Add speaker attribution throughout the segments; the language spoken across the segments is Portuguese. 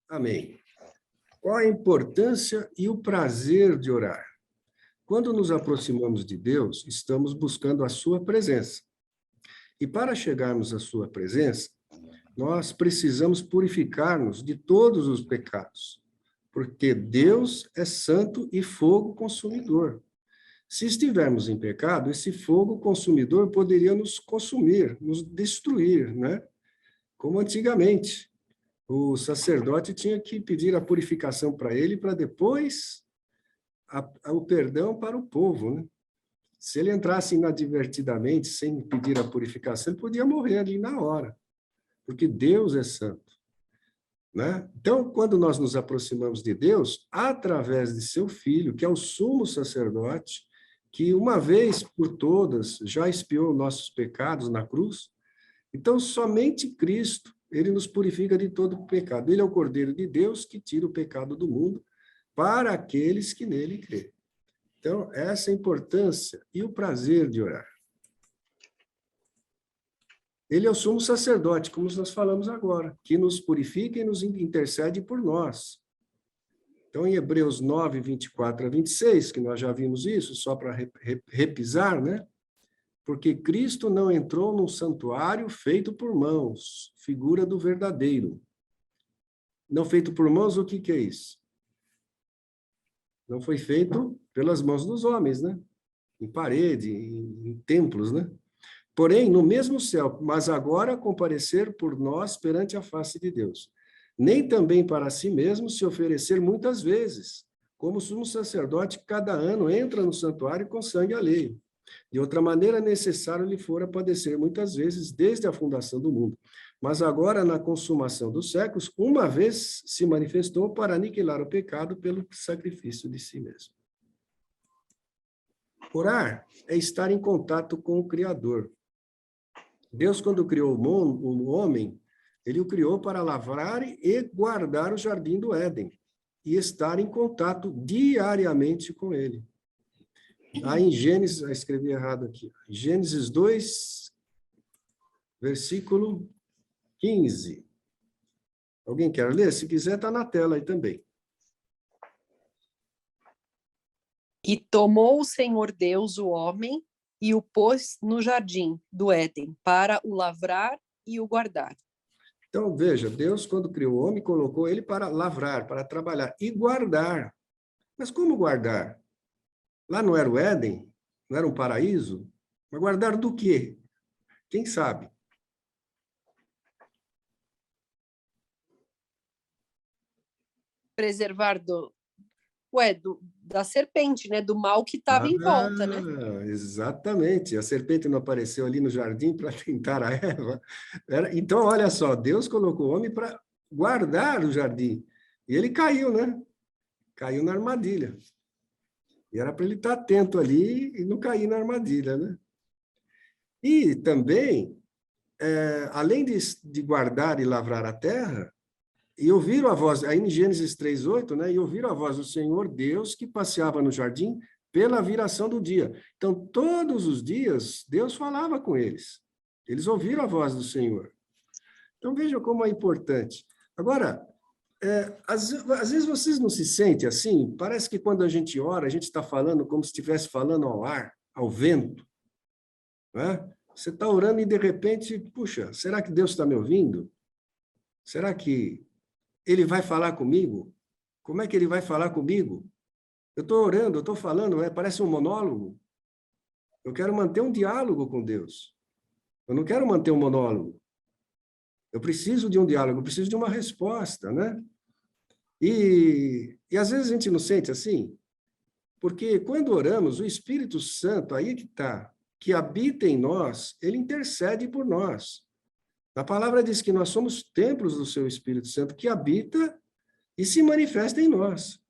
Speaker 1: Amém. Qual a importância e o prazer de orar? Quando nos aproximamos de Deus, estamos buscando a sua presença. E para chegarmos à sua presença, nós precisamos purificar-nos de todos os pecados, porque Deus é santo e fogo consumidor. Se estivermos em pecado, esse fogo consumidor poderia nos consumir, nos destruir, né? Como antigamente. O sacerdote tinha que pedir a purificação para ele, para depois o perdão para o povo, né? Se ele entrasse inadvertidamente, sem pedir a purificação, ele podia morrer ali na hora, porque Deus é santo, né? Então, quando nós nos aproximamos de Deus, através de seu Filho, que é o sumo sacerdote, que uma vez por todas já expiou nossos pecados na cruz, então somente Cristo, ele nos purifica de todo o pecado. Ele é o Cordeiro de Deus que tira o pecado do mundo para aqueles que nele crêem. Então, essa é a importância e o prazer de orar. Ele é o sumo sacerdote, como nós falamos agora, que nos purifica e nos intercede por nós. Então, em Hebreus 9, 24 a 26, que nós já vimos isso, só para repisar, né? Porque Cristo não entrou num santuário feito por mãos, figura do verdadeiro. Não feito por mãos, o que é isso? Não foi feito pelas mãos dos homens, né? Em parede, em templos, né? Porém, no mesmo céu, mas agora comparecer por nós perante a face de Deus. Nem também para si mesmo se oferecer muitas vezes, como sumo sacerdote cada ano entra no santuário com sangue alheio. De outra maneira, necessário lhe fora padecer muitas vezes desde a fundação do mundo. Mas agora, na consumação dos séculos, uma vez se manifestou para aniquilar o pecado pelo sacrifício de si mesmo. Orar é estar em contato com o Criador. Deus, quando criou o homem, ele o criou para lavrar e guardar o jardim do Éden e estar em contato diariamente com ele. Aí em Gênesis, escrevi errado aqui, Gênesis 2, versículo 15. Alguém quer ler? Se quiser, está na tela aí também.
Speaker 2: E tomou o Senhor Deus o homem e o pôs no jardim do Éden para o lavrar e o guardar.
Speaker 1: Então, veja, Deus, quando criou o homem, colocou ele para lavrar, para trabalhar e guardar. Mas como guardar? Lá não era o Éden? Não era um paraíso? Mas guardar do quê? Quem sabe?
Speaker 2: Preservar da serpente, né? Do mal que estava em volta, né?
Speaker 1: Exatamente. A serpente não apareceu ali no jardim para tentar a Eva. Então, olha só, Deus colocou o homem para guardar o jardim. E ele caiu, né? Caiu na armadilha. E era para ele estar atento ali e não cair na armadilha, né? E também, além de guardar e lavrar a terra, e ouviram a voz, aí em Gênesis 3:8, né? E ouviram a voz do Senhor Deus que passeava no jardim pela viração do dia. Então, todos os dias, Deus falava com eles. Eles ouviram a voz do Senhor. Então, vejam como é importante. Agora, às vezes vocês não se sentem assim? Parece que quando a gente ora, a gente está falando como se estivesse falando ao ar, ao vento. Né? Você está orando e, de repente, puxa, será que Deus está me ouvindo? Será que ele vai falar comigo? Como é que ele vai falar comigo? Eu estou orando, eu estou falando, parece um monólogo. Eu quero manter um diálogo com Deus. Eu não quero manter um monólogo. Eu preciso de um diálogo, eu preciso de uma resposta, né? E às vezes a gente não sente assim, porque quando oramos, o Espírito Santo, aí que está, que habita em nós, ele intercede por nós. A palavra diz que nós somos templos do seu Espírito Santo, que habita e se manifesta em nós.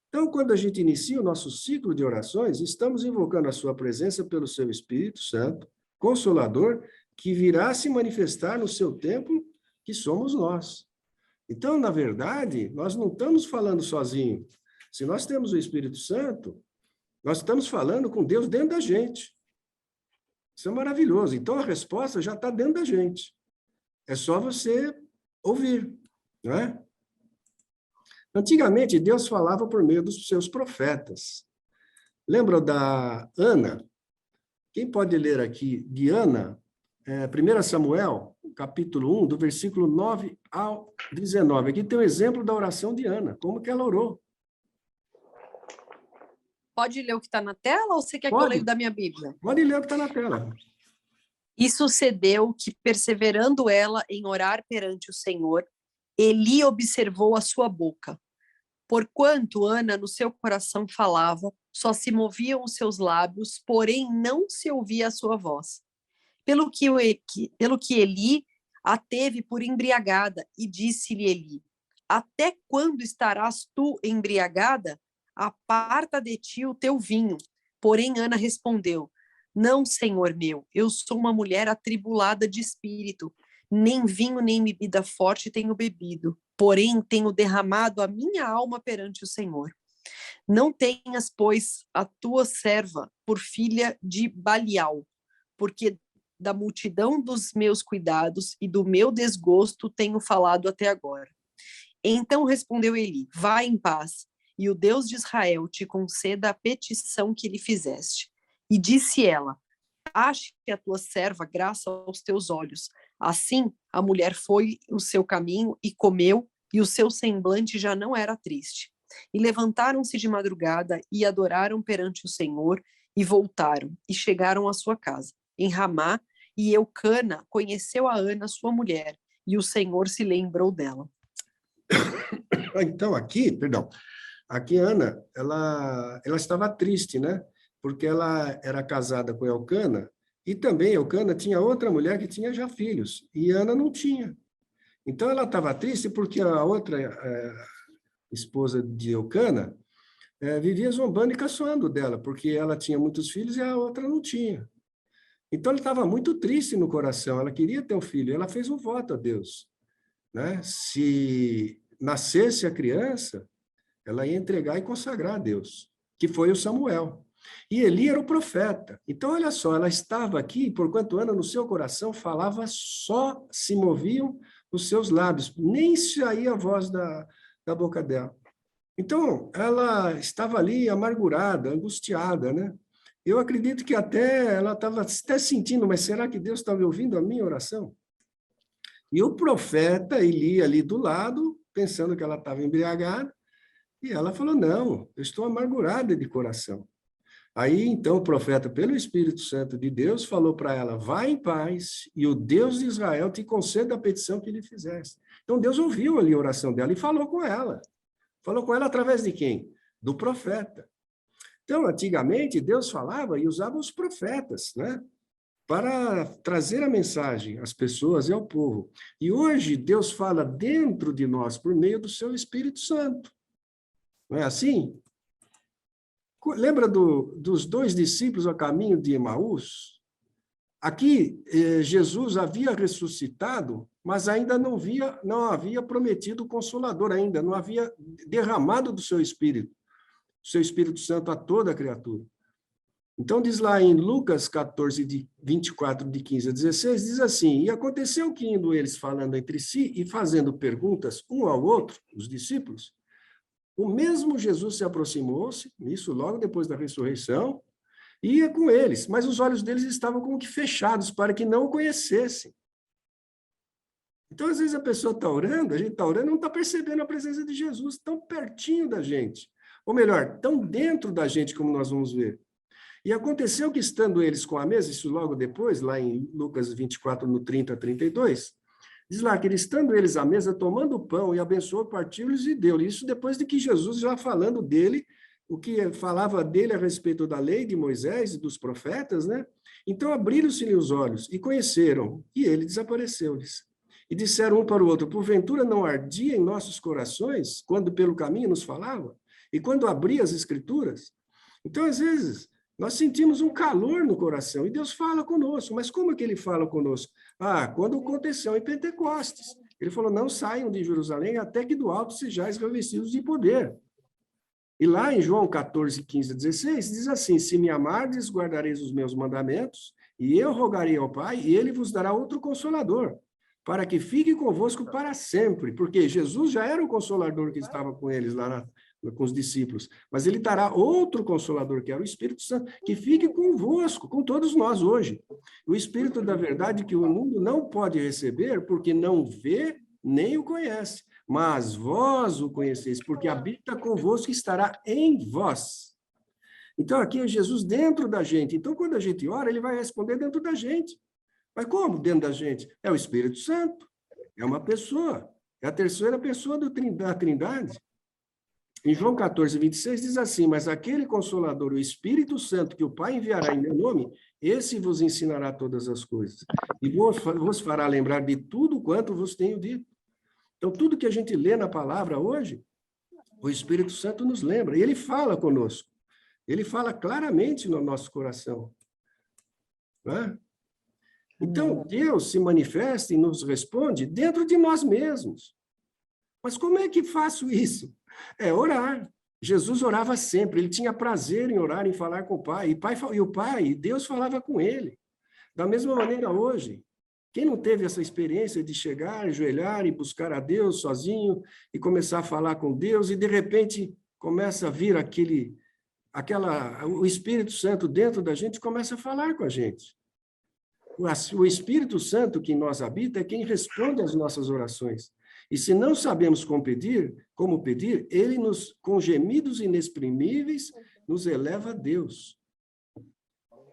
Speaker 1: Então, quando a gente inicia o nosso ciclo de orações, estamos invocando a sua presença pelo seu Espírito Santo, Consolador, que virá se manifestar no seu templo, que somos nós. Então, na verdade, nós não estamos falando sozinhos. Se nós temos o Espírito Santo, nós estamos falando com Deus dentro da gente. Isso é maravilhoso. Então, a resposta já está dentro da gente. É só você ouvir, não é? Antigamente, Deus falava por meio dos seus profetas. Lembra da Ana? Quem pode ler aqui de Ana? 1 Samuel, capítulo 1, do versículo 9 ao 19. Aqui tem um exemplo da oração de Ana, como que ela orou.
Speaker 2: Pode ler o que está na tela ou você quer que eu leia da minha Bíblia?
Speaker 1: Pode ler o que está na tela.
Speaker 2: E sucedeu que, perseverando ela em orar perante o Senhor, Eli observou a sua boca. Porquanto Ana no seu coração falava, só se moviam os seus lábios, porém não se ouvia a sua voz. Pelo que Eli a teve por embriagada, e disse-lhe Eli: até quando estarás tu embriagada? Aparta de ti o teu vinho. Porém Ana respondeu: não, Senhor meu, eu sou uma mulher atribulada de espírito, nem vinho nem bebida forte tenho bebido, porém tenho derramado a minha alma perante o Senhor. Não tenhas, pois, a tua serva por filha de Balial, porque da multidão dos meus cuidados e do meu desgosto tenho falado até agora. Então respondeu Eli: vai em paz, e o Deus de Israel te conceda a petição que lhe fizeste. E disse ela: ache a tua serva graça aos teus olhos. Assim a mulher foi o seu caminho e comeu, e o seu semblante já não era triste. E levantaram-se de madrugada e adoraram perante o Senhor, e voltaram, e chegaram à sua casa, em Ramá, e Eucana conheceu a Ana, sua mulher, e o Senhor se lembrou dela.
Speaker 1: Então, aqui Ana, ela estava triste, né? Porque ela era casada com Eucana, e também Eucana tinha outra mulher que tinha já filhos, e Ana não tinha. Então, ela estava triste porque a outra esposa de Eucana vivia zombando e caçoando dela, porque ela tinha muitos filhos e a outra não tinha. Então, ela estava muito triste no coração, ela queria ter um filho, ela fez um voto a Deus, né? Se nascesse a criança, ela ia entregar e consagrar a Deus, que foi o Samuel. E Eli era o profeta. Então, olha só, ela estava aqui, porquanto Ana no seu coração falava, só se moviam os seus lábios, nem saía a voz da boca dela. Então, ela estava ali amargurada, angustiada, né? Eu acredito que ela estava até sentindo, mas será que Deus estava ouvindo a minha oração? E o profeta Eli ali do lado, pensando que ela estava embriagada, e ela falou, não, eu estou amargurada de coração. Aí, então, o profeta, pelo Espírito Santo de Deus, falou para ela, vai em paz, e o Deus de Israel te conceda a petição que lhe fizeste. Então, Deus ouviu ali a oração dela e falou com ela. Falou com ela através de quem? Do profeta. Então, antigamente, Deus falava e usava os profetas, né? Para trazer a mensagem às pessoas e ao povo. E hoje, Deus fala dentro de nós por meio do seu Espírito Santo. Não é assim? Lembra dos dois discípulos a caminho de Emaús? Aqui, Jesus havia ressuscitado, mas ainda não havia prometido o Consolador, ainda não havia derramado do seu Espírito Santo a toda a criatura. Então, diz lá em Lucas 14, 24, de 15 a 16, diz assim, e aconteceu que indo eles falando entre si e fazendo perguntas um ao outro, os discípulos, o mesmo Jesus se aproximou-se, isso logo depois da ressurreição, e ia com eles, mas os olhos deles estavam como que fechados, para que não o conhecessem. Então, às vezes a pessoa está orando, a gente está orando, não está percebendo a presença de Jesus, tão pertinho da gente. Ou melhor, tão dentro da gente, como nós vamos ver. E aconteceu que, estando eles com a mesa, isso logo depois, lá em Lucas 24, no 30 a 32, diz lá que, estando eles à mesa, tomando o pão, e abençoou, partiu-lhes e deu-lhe. Isso depois de que Jesus, já falando dele, o que falava dele a respeito da lei de Moisés e dos profetas, né? Então abriram-se-lhe os olhos e conheceram, e ele desapareceu-lhes. E disseram um para o outro, porventura não ardia em nossos corações, quando pelo caminho nos falava? E quando abria as Escrituras? Então, às vezes, nós sentimos um calor no coração, e Deus fala conosco. Mas como é que ele fala conosco? Quando aconteceu em Pentecostes. Ele falou, não saiam de Jerusalém até que do alto sejais revestidos de poder. E lá em João 14, 15 a 16, diz assim, se me amardes, guardareis os meus mandamentos, e eu rogarei ao Pai, e ele vos dará outro Consolador, para que fique convosco para sempre, porque Jesus já era o Consolador que estava com eles lá com os discípulos, mas ele dará outro Consolador, que era o Espírito Santo, que fique convosco, com todos nós hoje. O Espírito da verdade que o mundo não pode receber, porque não vê nem o conhece, mas vós o conheceis, porque habita convosco e estará em vós. Então, aqui é Jesus dentro da gente. Então, quando a gente ora, ele vai responder dentro da gente. Mas como dentro da gente? É o Espírito Santo, é uma pessoa, é a terceira pessoa da Trindade. Em João 14, 26 diz assim, mas aquele Consolador, o Espírito Santo, que o Pai enviará em meu nome, esse vos ensinará todas as coisas, e vos fará lembrar de tudo quanto vos tenho dito. Então, tudo que a gente lê na palavra hoje, o Espírito Santo nos lembra, e ele fala conosco. Ele fala claramente no nosso coração. Não é? Então, Deus se manifesta e nos responde dentro de nós mesmos. Mas como é que faço isso? É orar. Jesus orava sempre, ele tinha prazer em orar, em falar com o Pai. E Deus falava com ele. Da mesma maneira hoje. Quem não teve essa experiência de chegar, ajoelhar e buscar a Deus sozinho e começar a falar com Deus e, de repente, começa a vir o Espírito Santo dentro da gente começa a falar com a gente. O Espírito Santo que em nós habita é quem responde às nossas orações. E se não sabemos como pedir, ele com gemidos inexprimíveis, nos eleva a Deus.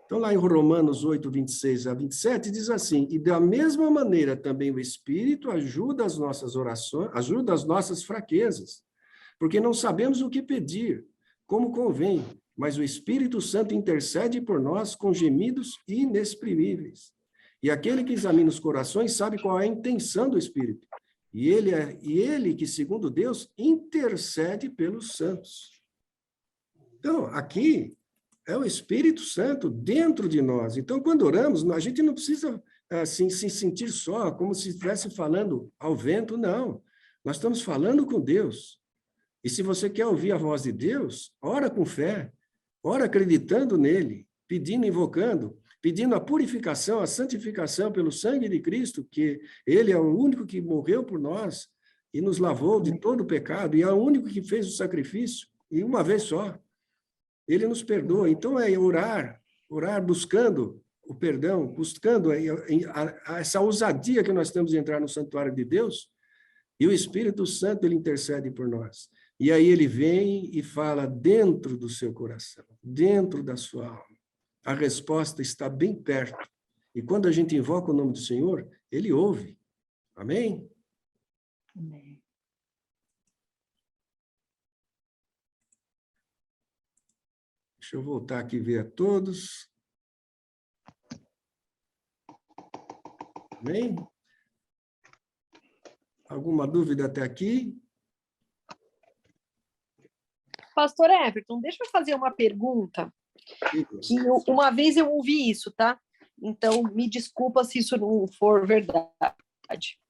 Speaker 1: Então, lá em Romanos 8, 26 a 27, diz assim, e da mesma maneira também o Espírito ajuda as nossas orações, ajuda as nossas fraquezas, porque não sabemos o que pedir, como convém, mas o Espírito Santo intercede por nós com gemidos inexprimíveis. E aquele que examina os corações sabe qual é a intenção do Espírito. E ele que, segundo Deus, intercede pelos santos. Então, aqui é o Espírito Santo dentro de nós. Então, quando oramos, a gente não precisa assim, se sentir só, como se estivesse falando ao vento, não. Nós estamos falando com Deus. E se você quer ouvir a voz de Deus, ora com fé, ora acreditando nele, pedindo, invocando, pedindo a purificação, a santificação pelo sangue de Cristo, que ele é o único que morreu por nós e nos lavou de todo o pecado, e é o único que fez o sacrifício, e uma vez só. Ele nos perdoa. Então, é orar buscando o perdão, buscando essa ousadia que nós temos de entrar no santuário de Deus, e o Espírito Santo, ele intercede por nós. E aí ele vem e fala dentro do seu coração, dentro da sua alma. A resposta está bem perto. E quando a gente invoca o nome do Senhor, ele ouve. Amém?
Speaker 2: Amém.
Speaker 1: Deixa eu voltar aqui e ver a todos. Amém? Alguma dúvida até aqui?
Speaker 2: Pastor Everton, deixa eu fazer uma pergunta. Que uma vez eu ouvi isso, tá? Então, me desculpa se isso não for verdade.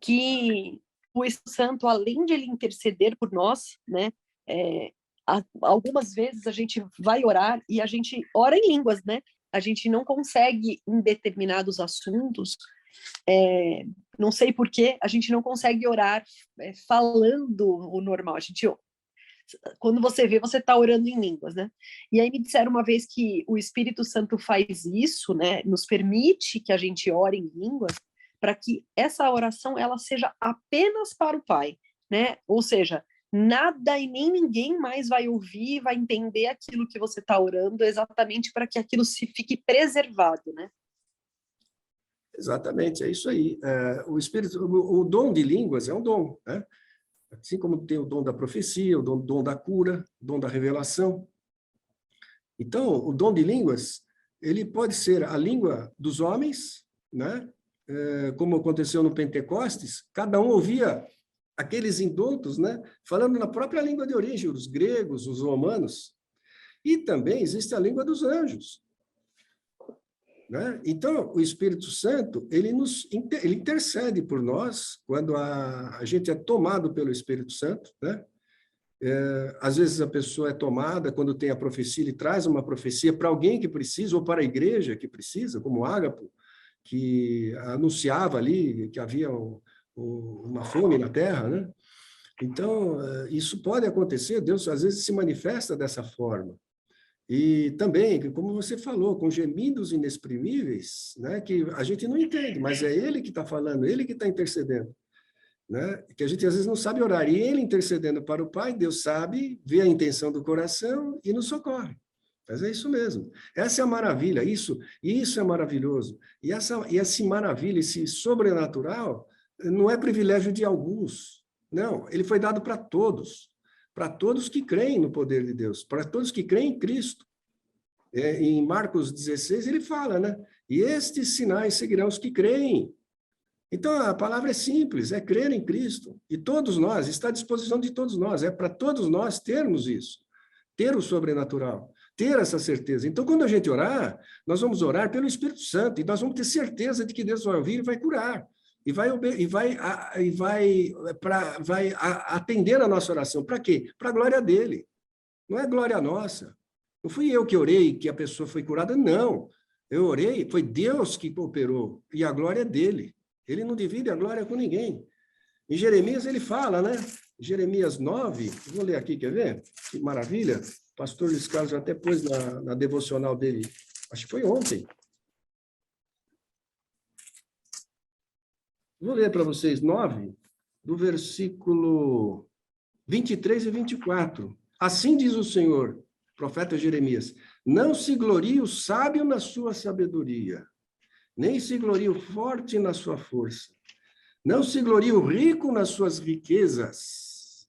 Speaker 2: Que o Espírito Santo, além de ele interceder por nós, né? Algumas vezes a gente vai orar e a gente ora em línguas, né? A gente não consegue, em determinados assuntos, não sei por quê, a gente não consegue orar falando o normal. Quando você vê, você está orando em línguas, né? E aí me disseram uma vez que o Espírito Santo faz isso, né? Nos permite que a gente ore em línguas, para que essa oração ela seja apenas para o Pai, né? Ou seja, nada e nem ninguém mais vai ouvir, vai entender aquilo que você está orando, exatamente para que aquilo se fique preservado, né?
Speaker 1: Exatamente, é isso aí. O dom de línguas é um dom, né? Assim como tem o dom da profecia, o dom da cura, o dom da revelação. Então, o dom de línguas, ele pode ser a língua dos homens, né? Como aconteceu no Pentecostes, cada um ouvia aqueles indoutos, né? Falando na própria língua de origem, os gregos, os romanos. E também existe a língua dos anjos. Né? Então, o Espírito Santo, ele intercede por nós quando a gente é tomado pelo Espírito Santo, né? Às vezes a pessoa é tomada, quando tem a profecia, ele traz uma profecia para alguém que precisa, ou para a igreja que precisa, como Ágapo, que anunciava ali que havia uma fome na terra, né? Então, isso pode acontecer, Deus às vezes se manifesta dessa forma. E também, como você falou, com gemidos inexprimíveis, né, que a gente não entende, mas é Ele que está falando, Ele que está intercedendo. Né? Que a gente às vezes não sabe orar. E Ele intercedendo para o Pai, Deus sabe, vê a intenção do coração e nos socorre. Mas é isso mesmo. Essa é a maravilha, isso é maravilhoso. E essa maravilha, esse sobrenatural, não é privilégio de alguns. Não, ele foi dado para todos que creem no poder de Deus, para todos que creem em Cristo. Em Marcos 16, ele fala, né? E estes sinais seguirão os que creem. Então, a palavra é simples, é crer em Cristo. E todos nós, está à disposição de todos nós, é para todos nós termos isso, ter o sobrenatural, ter essa certeza. Então, quando a gente orar, nós vamos orar pelo Espírito Santo, e nós vamos ter certeza de que Deus vai ouvir e vai curar. E vai atender a nossa oração. Para quê? Para a glória dele. Não é glória nossa. Não fui eu que orei que a pessoa foi curada, não. Eu orei, foi Deus que cooperou, e a glória é dele. Ele não divide a glória com ninguém. Em Jeremias ele fala, né? Jeremias 9, vou ler aqui, quer ver? Que maravilha. O pastor Luiz Carlos já até pôs na devocional dele, acho que foi ontem. Vou ler para vocês 9, do versículo 23 e 24. Assim diz o Senhor, profeta Jeremias, não se glorie o sábio na sua sabedoria, nem se glorie o forte na sua força. Não se glorie o rico nas suas riquezas.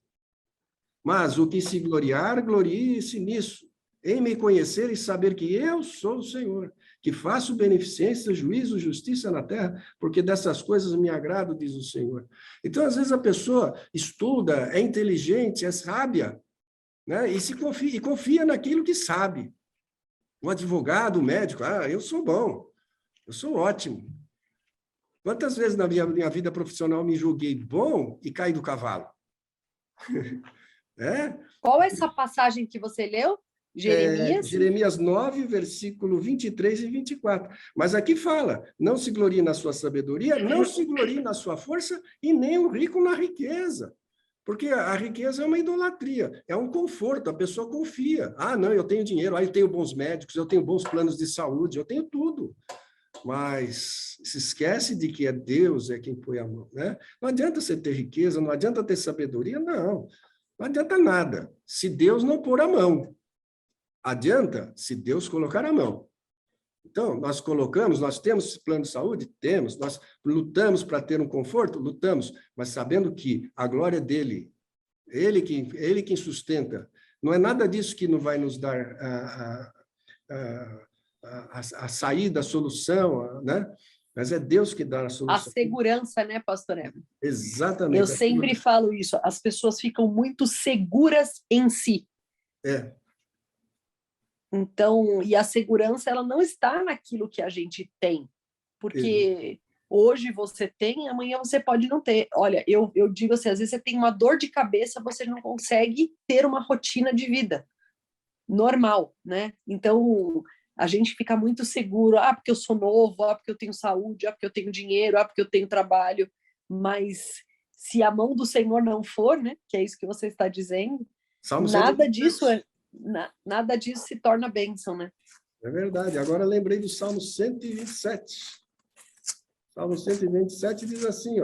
Speaker 1: Mas o que se gloriar, glorie-se nisso, em me conhecer e saber que eu sou o Senhor, que faço beneficência, juízo, justiça na terra, porque dessas coisas me agrado, diz o Senhor. Então, às vezes, a pessoa estuda, é inteligente, é sábia, né? E confia naquilo que sabe. Um advogado, um médico, eu sou bom, eu sou ótimo. Quantas vezes na minha vida profissional me julguei bom e caí do cavalo?
Speaker 2: Qual é essa passagem que você leu? Jeremias?
Speaker 1: Jeremias 9, versículo 23 e 24. Mas aqui fala, não se glorie na sua sabedoria, não se glorie na sua força e nem o rico na riqueza. Porque a riqueza é uma idolatria, é um conforto, a pessoa confia. Não, eu tenho dinheiro, eu tenho bons médicos, eu tenho bons planos de saúde, eu tenho tudo. Mas se esquece de que é Deus quem põe a mão, né? Não adianta você ter riqueza, não adianta ter sabedoria, não. Não adianta nada, se Deus não pôr a mão. Adianta se Deus colocar a mão. Então, nós temos plano de saúde? Temos. Nós lutamos para ter um conforto? Lutamos. Mas sabendo que a glória é dele, ele quem sustenta. Não é nada disso que não vai nos dar a saída, a solução, né? Mas é Deus que dá a solução.
Speaker 2: A segurança, né, pastor Eva?
Speaker 1: Exatamente.
Speaker 2: Eu sempre falo isso, as pessoas ficam muito seguras em si. Então, e a segurança, ela não está naquilo que a gente tem, porque hoje você tem, amanhã você pode não ter. Olha, eu digo assim, às vezes você tem uma dor de cabeça, você não consegue ter uma rotina de vida normal, né? Então, a gente fica muito seguro, porque eu sou novo, porque eu tenho saúde, porque eu tenho dinheiro, porque eu tenho trabalho, mas se a mão do Senhor não for, né, que é isso que você está dizendo, nada disso se torna bênção, né?
Speaker 1: É verdade. Agora lembrei do Salmo 127. Salmo 127 diz assim,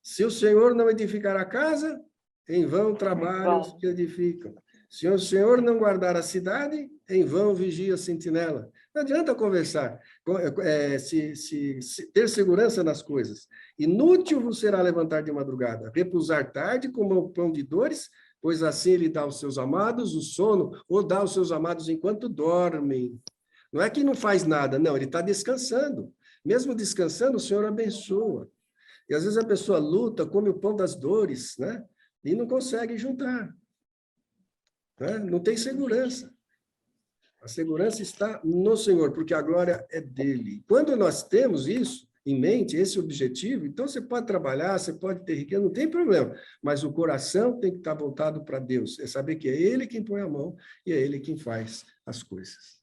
Speaker 1: se o Senhor não edificar a casa, em vão trabalham os que edificam. Se o Senhor não guardar a cidade, em vão vigia a sentinela. Não adianta conversar, ter segurança nas coisas. Inútil vos será levantar de madrugada, repousar tarde como o pão de dores, pois assim ele dá aos seus amados o sono, ou dá aos seus amados enquanto dormem. Não é que não faz nada, não, ele está descansando. Mesmo descansando, o Senhor abençoa. E às vezes a pessoa luta, come o pão das dores, né? E não consegue juntar. Não tem segurança. A segurança está no Senhor, porque a glória é dele. Quando nós temos isso em mente, esse objetivo, então você pode trabalhar, você pode ter riqueza, não tem problema, mas o coração tem que estar voltado para Deus, é saber que é ele quem põe a mão e é ele quem faz as coisas.